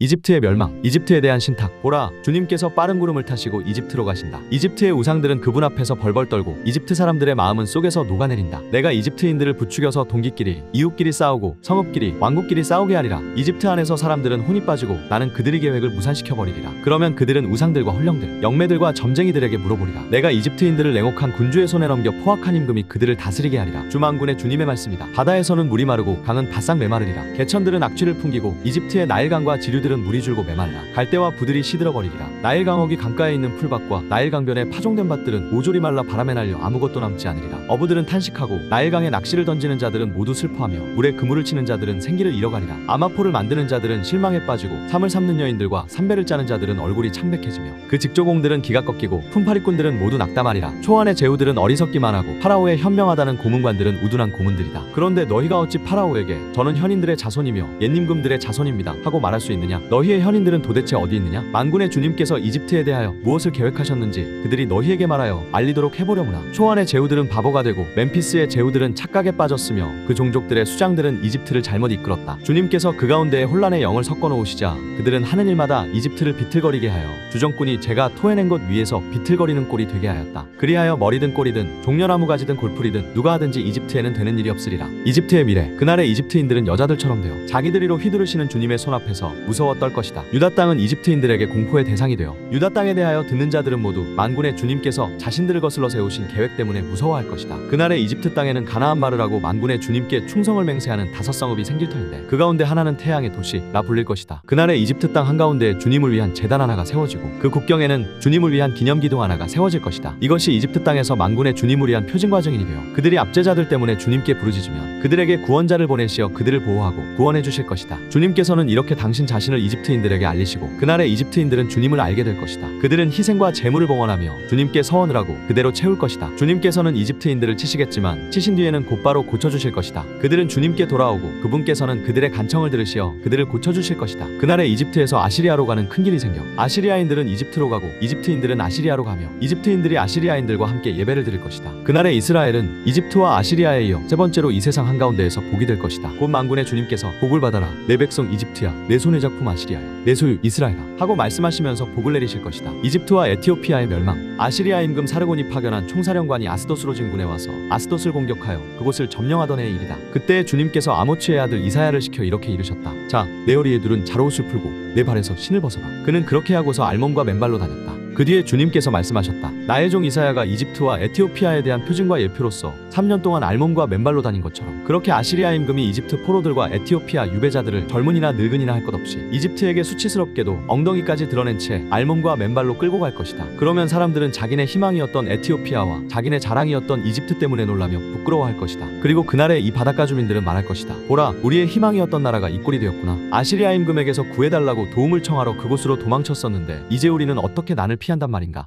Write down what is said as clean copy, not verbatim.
이집트의 멸망, 이집트에 대한 신탁. 보라, 주님께서 빠른 구름을 타시고 이집트로 가신다. 이집트의 우상들은 그분 앞에서 벌벌 떨고 이집트 사람들의 마음은 속에서 녹아내린다. 내가 이집트인들을 부추겨서 동기끼리, 이웃끼리 싸우고 성읍끼리, 왕국끼리 싸우게 하리라. 이집트 안에서 사람들은 혼이 빠지고 나는 그들의 계획을 무산시켜버리리라. 그러면 그들은 우상들과 헐령들, 영매들과 점쟁이들에게 물어보리라. 내가 이집트인들을 냉혹한 군주의 손에 넘겨 포악한 임금이 그들을 다스리게 하리라. 주만군의 주님의 말씀이다. 바다에서는 물이 마르고 강은 바싹 메마르리라. 개천들은 악취를 풍기고 이집트의 나일강과 지류들은 물이 줄고 메말라. 갈대와 부들이 시들어버리리라. 나일강옥이 강가에 있는 풀밭과 나일강변에 파종된 밭들은 모조리 말라 바람에 날려 아무것도 남지 않으리라. 어부들은 탄식하고 나일강에 낚시를 던지는 자들은 모두 슬퍼하며 물에 그물을 치는 자들은 생기를 잃어가리라. 아마포를 만드는 자들은 실망에 빠지고 삼을 삼는 여인들과 삼배를 짜는 자들은 얼굴이 창백해지며 그 직조공들은 기가 꺾이고 품파리꾼들은 모두 낙담하리라. 초안의 제후들은 어리석기만 하고 파라오의 현명하다는 고문관들은 우둔한 고문들이다. 그런데 너희가 어찌 파라오에게 저는 현인들의 자손이며 옛임금들의 자손입니다 하고 말할 수 있느냐? 너희의 현인들은 도대체 어디 있느냐? 만군의 주님께서 이집트에 대하여 무엇을 계획하셨는지 그들이 너희에게 말하여 알리도록 해보려무나. 초안의 제후들은 바보가 되고 멤피스의 제후들은 착각에 빠졌으며 그 종족들의 수장들은 이집트를 잘못 이끌었다. 주님께서 그 가운데에 혼란의 영을 섞어 놓으시자 그들은 하는 일마다 이집트를 비틀거리게 하여 주정꾼이 제가 토해낸 것 위에서 비틀거리는 꼴이 되게 하였다. 그리하여 머리든 꼬리든 종려나무 가지든 골풀이든 누가 하든지 이집트에는 되는 일이 없으리라. 이집트의 미래. 그날의 이집트인들은 여자들처럼 되어 자기들이로 휘두르시는 주님의 손 앞에서 무서워 떨 것이다. 유다 땅은 이집트인들에게 공포의 대상이 되어 유다 땅에 대하여 듣는 자들은 모두 만군의 주님께서 자신들을 거슬러 세우신 계획 때문에 무서워할 것이다. 그날의 이집트 땅에는 가나안 말을 하고 만군의 주님께 충성을 맹세하는 5성읍이 생길 터인데 그 가운데 하나는 태양의 도시 라 불릴 것이다. 그날의 이집트 땅 한가운데에 주님을 위한 제단 하나가 세워지고 그 국경에는 주님을 위한 기념기둥 하나가 세워질 것이다. 이것이 이집트 땅에서 만군의 주님을 위한 표징 과정이니 되어 그들이 압제자들 때문에 주님께 부르짖으면 그들에게 구원자를 보내시어 그들을 보호하고 구원해 주실 것이다. 주님께서는 이렇게 당신 자신을 이집트인들에게 알리시고 그날의 이집트인들은 주님을 알게 될 것이다. 그들은 희생과 제물을 봉헌하며 주님께 서원을 하고 그대로 채울 것이다. 주님께서는 이집트인들을 치시겠지만 치신 뒤에는 곧바로 고쳐주실 것이다. 그들은 주님께 돌아오고 그분께서는 그들의 간청을 들으시어 그들을 고쳐주실 것이다. 그날의 이집트에서 아시리아로 가는 큰 길이 생겨 아시리아인들은 이집트로 가고 이집트인들은 아시리아로 가며 이집트인들이 아시리아인들과 함께 예배를 드릴 것이다. 그날의 이스라엘은 이집트와 아시리아에 이어 세 번째로 이 세상 한가운데에서 복이 될 것이다. 곧 만군의 주님께서 복을 받아라 내 백성 이집트야 내 손의 작품 아시리아야 내 소유 이스라엘아 하고 말씀하시면서 복을 내리실 것이다. 이집트와 에티오피아의 멸망. 아시리아 임금 사르곤이 파견한 총사령관이 아스도스로 진군해 와서 아스도스를 공격하여 그곳을 점령하던 해의 일이다. 그때 주님께서 아모츠의 아들 이사야를 시켜 이렇게 이르셨다. 자, 내 허리에 두른 자로옷을 풀고 내 발에서 신을 벗어라. 그는 그렇게 하고서 알몸과 맨발로 다녔다. 그 뒤에 주님께서 말씀하셨다. 나의 종 이사야가 이집트와 에티오피아에 대한 표징과 예표로서 3년 동안 알몸과 맨발로 다닌 것처럼 그렇게 아시리아 임금이 이집트 포로들과 에티오피아 유배자들을 젊은이나 늙은이나 할 것 없이 이집트에게 수치스럽게도 엉덩이까지 드러낸 채 알몸과 맨발로 끌고 갈 것이다. 그러면 사람들은 자기네 희망이었던 에티오피아와 자기네 자랑이었던 이집트 때문에 놀라며 부끄러워할 것이다. 그리고 그날에 이 바닷가 주민들은 말할 것이다. 보라, 우리의 희망이었던 나라가 이 꼴이 되었구나. 아시리아 임금에게서 구해달라고 도움을 청하러 그곳으로 도망쳤었는데 이제 우리는 어떻게 난을 피한단 말인가.